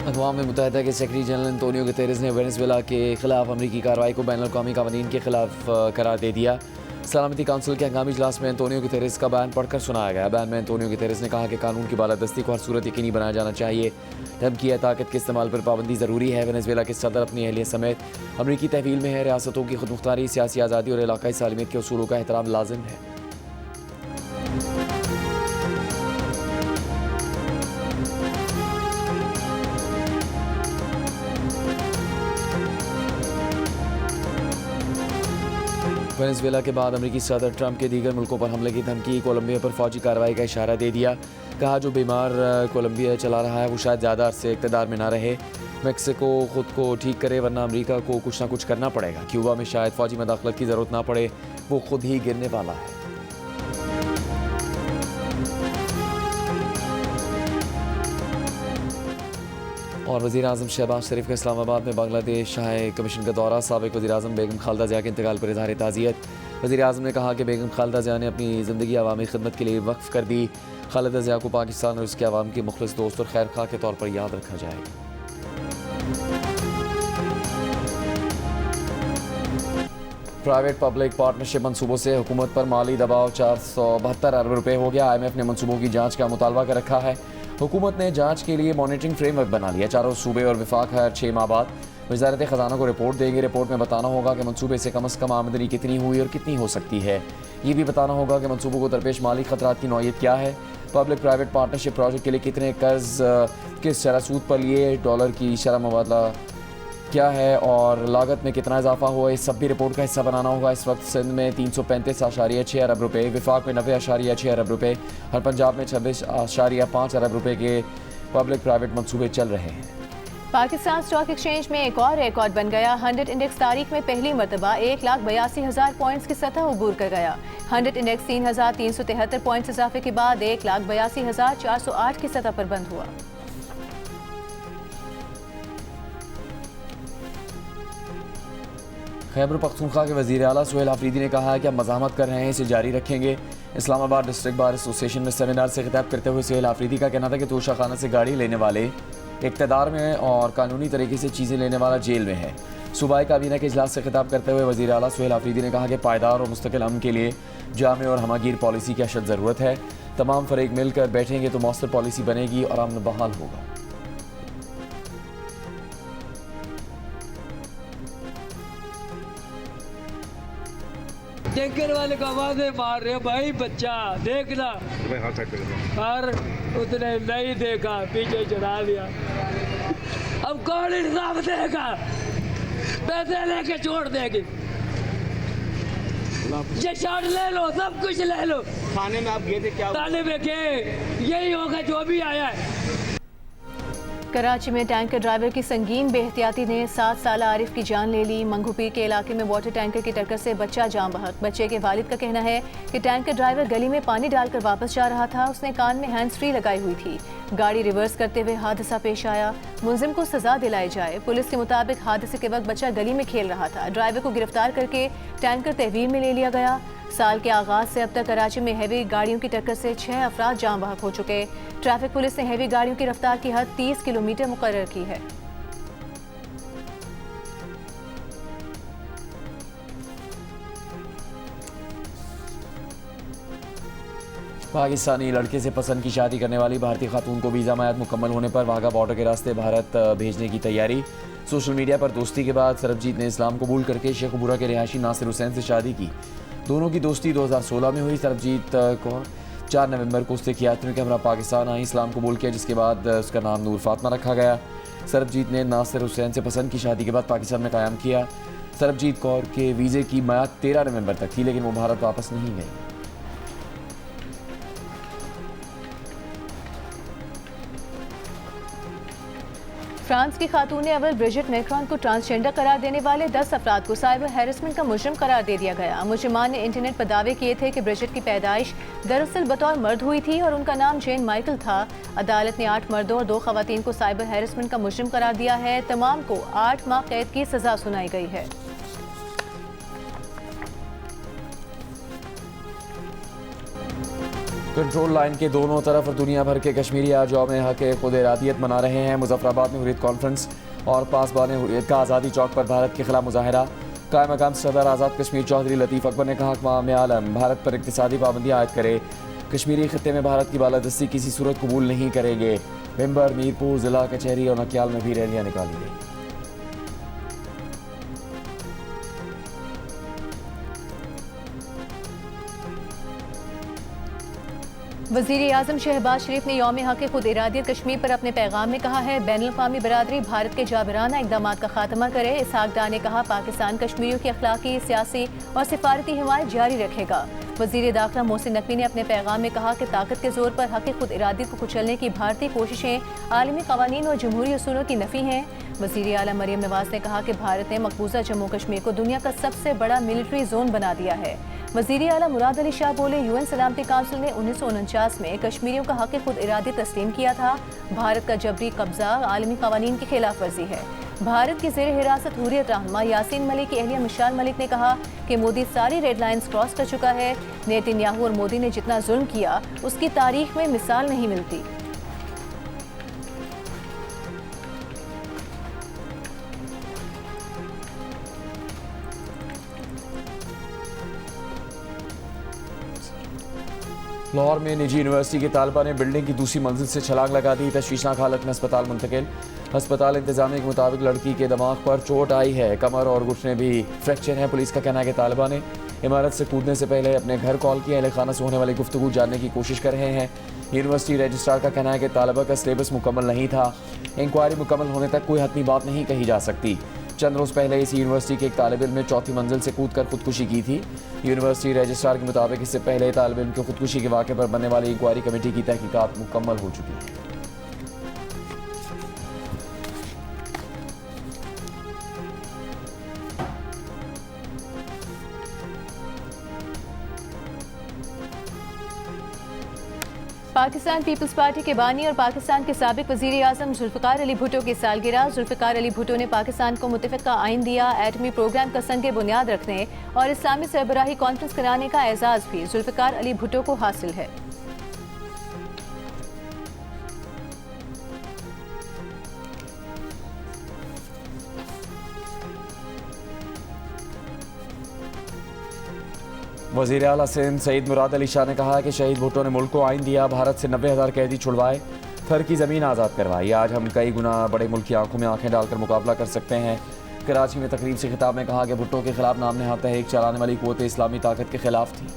अक़वाम मुत्तहिदा के secretary general Antonio Guterres ने Venezuela के खिलाफ अमरीकी कार्रवाई को बैनुल-अक़वामी क़वानीन के खिलाफ करार दे दिया। सलामती काउंसिल के हंगामी इजलास में एंटोनियो गुतेरेस का बयान पढ़कर सुनाया गया। बयान में एंटोनियो गुतेरेस ने कहा कि कानून की बालादस्ती को हर सूरत यकीनी बनाया जाना चाहिए। धमकी या ताकत के इस्तेमाल पर पाबंदी ज़रूरी है। वेनेज़ुएला के सदर अपनी अहलियत समेत अमरीकी तहवील में है। रियासतों की खुदमुख्तारी, सियासी आज़ादी और इलाकाई सालमियत के उसूलों का एहतराम लाजिम है। वेनेज़ुएला के बाद अमरीकी सदर ट्रंप के दीगर मुल्कों पर हमले की धमकी। कोलंबिया पर फौजी कार्रवाई का इशारा दे दिया। कहा जो बीमार कोलंबिया चला रहा है वो शायद ज़्यादा अरसे इक़्तिदार में ना रहे। मेक्सिको खुद को ठीक करे वरना अमरीका को कुछ ना कुछ करना पड़ेगा। क्यूबा में शायद फौजी मदाखलत की ज़रूरत ना पड़े, वो खुद ही गिरने वाला है। और वज़ीर-ए-आज़म शहबाज शरीफ का इस्लामाबाद में बांग्लादेश हाई कमीशन का दौरा। साबिक़ वज़ीर-ए-आज़म बेगम खालिदा ज़िया के इंतकाल पर इज़हार ताज़ियत। वज़ीर-ए-आज़म ने कहा कि बेगम खालिदा ज़िया ने अपनी ज़िंदगी अवामी खिदमत के लिए वक्फ़ कर दी। खालिदा ज़िया को पाकिस्तान और इसके अवाम की मुखलिस दोस्त और खैर ख़्वाह के तौर पर याद रखा जाएगा। प्राइवेट पब्लिक पार्टनरशिप मनसूबों से हुकूमत पर माली दबाव 472 अरब रुपये हो गया। IMF ने मनसूबों की जाँच का मुतालबा कर रखा है। हुकूमत ने जांच के लिए मॉनिटरिंग फ्रेमवर्क बना लिया। चारों सूबे और विफाक हर 6 माह बाद वज़ारत ख़जाना को रिपोर्ट देंगे। रिपोर्ट में बताना होगा कि मनसूबे से कम आमदनी कितनी हुई और कितनी हो सकती है। ये भी बताना होगा कि मनसूबों को दरपेश माली खतरात की नौइयत क्या है। पब्लिक प्राइवेट पार्टनरशिप प्रोजेक्ट के लिए कितने कर्ज किस शरह सूद पर लिए, डॉलर की शरह मुबादला क्या है और लागत में कितना इजाफा हुआ, इस सब भी रिपोर्ट का हिस्सा बनाना होगा। इस वक्त सिंध में 335.6 अरब रुपये, विफाक में 90.6 अरब रुपये और पंजाब में 26.5 अरब रुपये के पब्लिक प्राइवेट मनसूबे चल रहे हैं। पाकिस्तान स्टॉक एक्सचेंज में एक और रिकॉर्ड बन गया। 100 इंडेक्स तारीख में पहली मरतबा 1,82,000 पॉइंट्स की सतह उबूर कर गया। 100 इंडेक्स 3,373 पॉइंट्स इजाफे के बाद 1,82,408 की सतह पर बंद हुआ। खैबर पख्तूनख्वा के वज़ीर आला सुहेल आफरीदी ने कहा है कि हम मज़ाहमत कर रहे हैं, इसे जारी रखेंगे। इस्लामाबाद डिस्ट्रिक्ट बार एसोसिएशन में सेमिनार से खिताब करते हुए सुहेल आफरीदी का कहना था कि तोशाखाना से गाड़ी लेने वाले इक़्तिदार में और कानूनी तरीके से चीज़ें लेने वाला जेल में है। सूबाई काबीना के इजलास से खिताब करते हुए वज़ीर आला सुहेल आफरीदी ने कहा कि पायदार और मुस्तकिल अमन के लिए जामे और हमागीर पॉलिसी की अशद ज़रूरत है। तमाम फ़रीक मिलकर बैठेंगे तो मौसर पॉलिसी बनेगी और अमन बहाल होगा। टैंकर वाले को आवाजें मार रहे भाई, बच्चा देखना, और उसने नहीं देखा, पीछे चढ़ा दिया। अब कौन इंसाफ देगा? पैसे लेके छोड़ देगी। ये शर्ट ले लो, सब कुछ ले लो। थाने में आप गए थे क्या? थाने में गए, यही होगा जो भी आया है। कराची में टैंकर ड्राइवर की संगीन बेहतियाती ने 7 साल आरिफ की जान ले ली। मंगूपीर के इलाके में वाटर टैंकर की टक्कर से बच्चा जान बहक। बच्चे के वालिद का कहना है कि टैंकर ड्राइवर गली में पानी डालकर वापस जा रहा था। उसने कान में हैंड्स फ्री लगाई हुई थी। गाड़ी रिवर्स करते हुए हादसा पेश आया। मुलजिम को सजा दिलाई जाए। पुलिस के मुताबिक हादसे के वक्त बच्चा गली में खेल रहा था। ड्राइवर को गिरफ्तार करके टैंकर तहवील में ले लिया गया। साल के आगाज से अब तक कराची में हैवी गाड़ियों की टक्कर से 6 अफराद जान बहक हो चुके। ट्रैफिक पुलिस ने हैवी गाड़ियों की रफ्तार की हद 30 किलोमीटर मुकर्रर की है। पाकिस्तानी लड़के से पसंद की शादी करने वाली भारतीय खातून को वीज़ा मयाद मुकम्मल होने पर वाघा बॉर्डर के रास्ते भारत भेजने की तैयारी। सोशल मीडिया पर दोस्ती के बाद सरबजीत ने इस्लाम कबूल करके शेखपुरा के रिहायशी नासिर हुसैन से शादी की। दोनों की दोस्ती 2016 में हुई। सरबजीत को 4 नवंबर को उससे यात्रियों के हमरा पाकिस्तान आई, इस्लाम कबूल किया, जिसके बाद उसका नाम नूर फातमा रखा गया। सरबजीत ने नासिर हुसैन से पसंद की शादी के बाद पाकिस्तान में क़याम किया। सरबजीत कौर के वीज़े की मियाद 13 नवंबर तक थी, लेकिन वो भारत वापस नहीं गई। फ्रांस की खातून ने अव्वल ब्रिजिट मैक्रॉन को ट्रांसजेंडर करार देने वाले 10 अफराद को साइबर हैरेसमेंट का मुजरिम करार दे दिया गया। मुजरिमान ने इंटरनेट पर दावे किए थे कि ब्रिजिट की पैदाइश दरअसल बतौर मर्द हुई थी और उनका नाम जेन माइकल था। अदालत ने 8 मर्दों और 2 खवातीन को साइबर हैरेसमेंट का मुजरिम करार दिया है। तमाम को 8 माह कैद की सजा सुनाई गई है। कंट्रोल लाइन के दोनों तरफ दुनिया भर के कश्मीरी आज यौम हक खुद इरादियत मना रहे हैं। मुजफ्फराबाद में हुर्रियत कॉन्फ्रेंस और पासबान हुर्रियत का आज़ादी चौक पर भारत के खिलाफ मुजाहरा। कायम मकाम सदर आज़ाद कश्मीर चौधरी लतीफ़ अकबर ने कहा कि अक़वाम आलम भारत पर इक़्तिसादी पाबंदियाँ आयद करे। कश्मीरी खत्ते में भारत की बालादस्ती किसी सूरत कबूल नहीं करेंगे। मेंबर मीरपुर जिला कचहरी और नकियाल में भी रैलियाँ निकाली गई। वज़ीर आज़म शहबाज शरीफ ने यौम हक खुद इरादियत कश्मीर पर अपने पैगाम में कहा है, बैनुल-अक़वामी बरादरी भारत के जाबिराना इक़दाम का खात्मा करे। इसहाक डार ने कहा, पाकिस्तान कश्मीरियों की अखलाकी, सियासी और सिफारती हिमायत जारी रखेगा। वज़ीर दाखिला मोहसिन नकवी ने अपने पैगाम में कहा कि ताकत के जोर पर हक़ खुद इरादियत को कुचलने की भारतीय कोशिशें आलमी क़वानीन और जमहूरी उसूलों की नफ़ी हैं। वज़ीर आला मरियम नवाज़ ने कहा कि भारत ने मकबूजा जम्मू कश्मीर को दुनिया का सबसे बड़ा मिलिट्री जोन बना दिया है। वज़ीर आला मुराद अली शाह बोले, UN सलामती काउंसिल ने 1949 में कश्मीरियों का हक़ खुद इरादी तस्लीम किया था। भारत का जबरी कब्जा आलमी क़वानीन की खिलाफ वर्जी है। भारत की ज़ेर हिरासत हुर्रियत रहनुमा यासीन मलिक की अहलिया मिशाल मलिक ने कहा कि मोदी सारी रेड लाइन्स क्रॉस कर चुका है। नेतन्याहू और मोदी ने जितना जुल्म किया उसकी तारीख में मिसाल नहीं मिलती। लाहौर में निजी यूनिवर्सिटी के तालबा ने बिल्डिंग की दूसरी मंजिल से छलांग लगा दी। तशवीशनाक हालत में अस्पताल मुंतकिल। अस्पताल इंतजामिया के मुताबिक लड़की के दिमाग पर चोट आई है। कमर और घुटने भी फ्रैक्चर हैं। पुलिस का कहना है कि तालिबा ने इमारत से कूदने से पहले अपने घर कॉल किया। अहले खाना से होने वाली गुफ्तगू जानने की कोशिश कर रहे हैं। यूनिवर्सिटी रजिस्ट्रार का कहना है कि तालिबा का सिलेबस मुकम्मल नहीं था। इंक्वायरी मुकम्मल होने तक कोई हतमी बात नहीं कही जा सकती। चंद रोज़ पहले इसी यूनिवर्सिटी के एक तालिब इल्म ने चौथी मंजिल से कूदकर खुदकुशी की थी। यूनिवर्सिटी रजिस्ट्रार के मुताबिक इससे पहले तालिब इल्म की खुदकुशी के वाक़े पर बनने वाली इंक्वायरी कमेटी की तहकीकात मुकम्मल हो चुकी है। पाकिस्तान पीपल्स पार्टी के बानी और पाकिस्तान के साबिक वज़ीर आज़म जुल्फ़िकार अली भुट्टो की सालगिरह। जुल्फ़िकार अली भुट्टो ने पाकिस्तान को मुत्तफ़िक़ा आइन दिया, एटमी प्रोग्राम का संग बुनियाद रखने और इस्लामी सरबराही कॉन्फ्रेंस कराने का एजाज़ भी जुल्फ़िकार अली भुट्टो को हासिल है। वज़ीर आला सिंध सईद मुराद अली शाह ने कहा कि शहीद भुट्टो ने मुल्क को आइन दिया, भारत से 90,000 कैदी छुड़वाए, थर की ज़मीन आज़ाद करवाई। आज हम कई गुना बड़े मुल्क की आंखों में आंखें डालकर मुकाबला कर सकते हैं। कराची में तकरीब से खिताब में कहा कि भुट्टो के खिलाफ नाम नहाद तहरीक चलाने वाली क़ुव्वत इस्लामी ताकत के खिलाफ थी।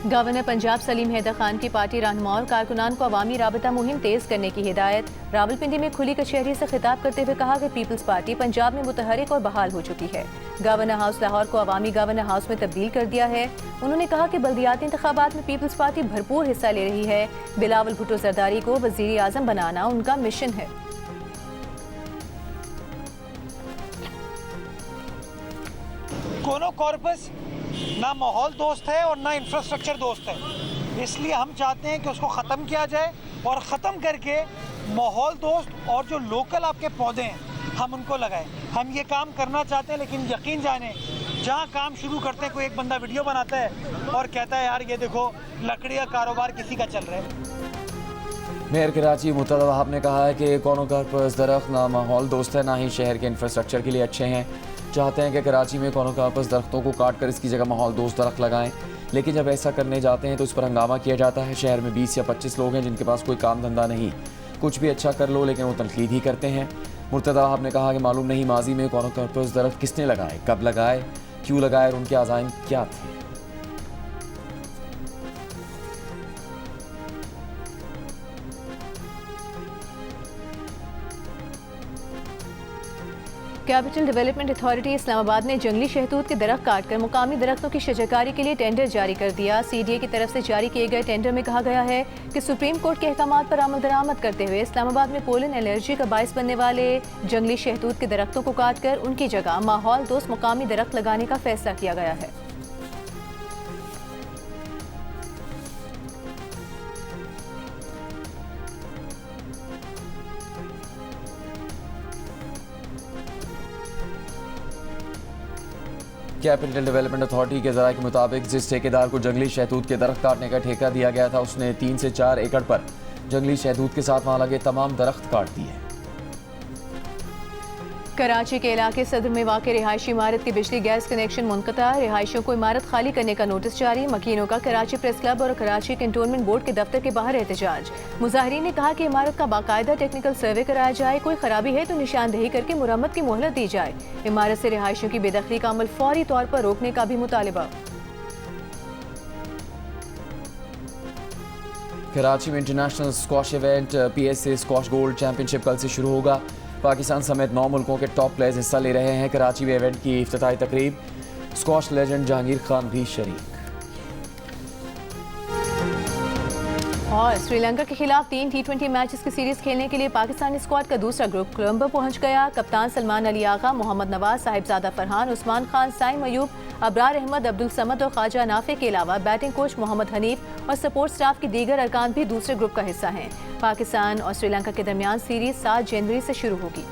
गवर्नर पंजाब सलीम हैदर खान की पार्टी रहनुमा और कारकुनान को अवामी राबता मुहिम तेज करने की हिदायत। रावलपिंडी में खुली कचहरी से खिताब करते हुए कहा कि पीपल्स पार्टी पंजाब में मुतहरिक और बहाल हो चुकी है। गवर्नर हाउस लाहौर को अवामी गवर्नर हाउस में तब्दील कर दिया है। उन्होंने कहा कि बल्दियाती इंतखाबात में पीपल्स पार्टी भरपूर हिस्सा ले रही है। बिलावल भुट्टो जरदारी को वज़ीर आज़म बनाना उनका मिशन है। कोनो कॉर्पस ना माहौल दोस्त है और ना इंफ्रास्ट्रक्चर दोस्त है, इसलिए हम चाहते हैं कि उसको ख़त्म किया जाए और ख़त्म करके माहौल दोस्त और जो लोकल आपके पौधे हैं हम उनको लगाएं। हम ये काम करना चाहते हैं, लेकिन यकीन जाने जहाँ काम शुरू करते हैं कोई एक बंदा वीडियो बनाता है और कहता है यार ये देखो लकड़ी का कारोबार किसी का चल रहा है। मेयर कराची मुर्तज़ा वहाब ने कहा है कि कोनो कॉर्पस दरख्त ना माहौल दोस्त है, ना ही शहर के इंफ्रास्ट्रक्चर के लिए अच्छे हैं। चाहते हैं कि कराची में कोनो कॉर्पस दरख्तों को काट कर इसकी जगह माहौल दोस्त दरख्त लगाएं, लेकिन जब ऐसा करने जाते हैं तो इस पर हंगामा किया जाता है। शहर में 20 या 25 लोग हैं जिनके पास कोई काम धंधा नहीं, कुछ भी अच्छा कर लो लेकिन वो तनकीद ही करते हैं। मुर्तज़ा वहाब ने कहा कि मालूम नहीं माजी में कोनो कॉर्पस दरख्त किसने लगाए, कब लगाए, क्यों लगाए और उनके अज़ाइम क्या थे। कैपिटल डेवलपमेंट अथॉरिटी इस्लामाबाद ने जंगली शहतूत के दरख्त काटकर मुकामी दरख्तों की शजरकारी के लिए टेंडर जारी कर दिया। CDA की तरफ से जारी किए गए टेंडर में कहा गया है कि सुप्रीम कोर्ट के अहकामात पर अमल दरामद करते हुए इस्लामाबाद में पोलन एलर्जी का बायस बनने वाले जंगली शहतूत के दरख्तों को काटकर उनकी जगह माहौल दोस्त मुकामी दरख्त लगाने का फैसला किया गया है। कैपिटल डेवलपमेंट अथॉरिटी के ज़राए के मुताबिक जिस ठेकेदार को जंगली शहतूत के दरख्त काटने का ठेका दिया गया था उसने 3 से 4 एकड़ पर जंगली शहतूत के साथ वहां लगे तमाम दरख्त काट दिए। कराची के इलाके सदर में वाक़ रिहायशी इमारत की बिजली गैस कनेक्शन मुनक़ता, रिहायशियों को इमारत खाली करने का नोटिस जारी। मकीनों का कराची प्रेस क्लब और कराची कंटोनमेंट बोर्ड के दफ्तर के बाहर एहतजाज। मुजाहिरीन ने कहा कि इमारत का बाकायदा टेक्निकल सर्वे कराया जाए, कोई खराबी है तो निशानदेही करके मुरम्मत की मोहलत दी जाए। इमारत से रिहायशियों की बेदखली का अमल फौरी तौर पर रोकने का भी मुतालिबा। कराची में international squash event PSA squash gold championship कल से शुरू होगा। पाकिस्तान समेत 9 मुल्कों के टॉप प्लेयर्स हिस्सा ले रहे हैं। कराची में इवेंट की इफ्तिताही तकरीब, स्क्वाश लेजेंड जहांगीर खान भी शरीक। और श्रीलंका के खिलाफ 3 T20 मैचेस की सीरीज खेलने के लिए पाकिस्तानी स्क्वाड का दूसरा ग्रुप कोलंबो पहुंच गया। कप्तान सलमान अली आगा, मोहम्मद नवाज, साहिबजादा फरहान, उस्मान खान, साइम अयूब, अबरार अहमद, अब्दुल समद और ख्वाजा नाफे के अलावा बैटिंग कोच मोहम्मद हनीफ और सपोर्ट स्टाफ की दीगर अरकान भी दूसरे ग्रुप का हिस्सा हैं। पाकिस्तान और श्रीलंका के दरमियान सीरीज 7 जनवरी से शुरू होगी।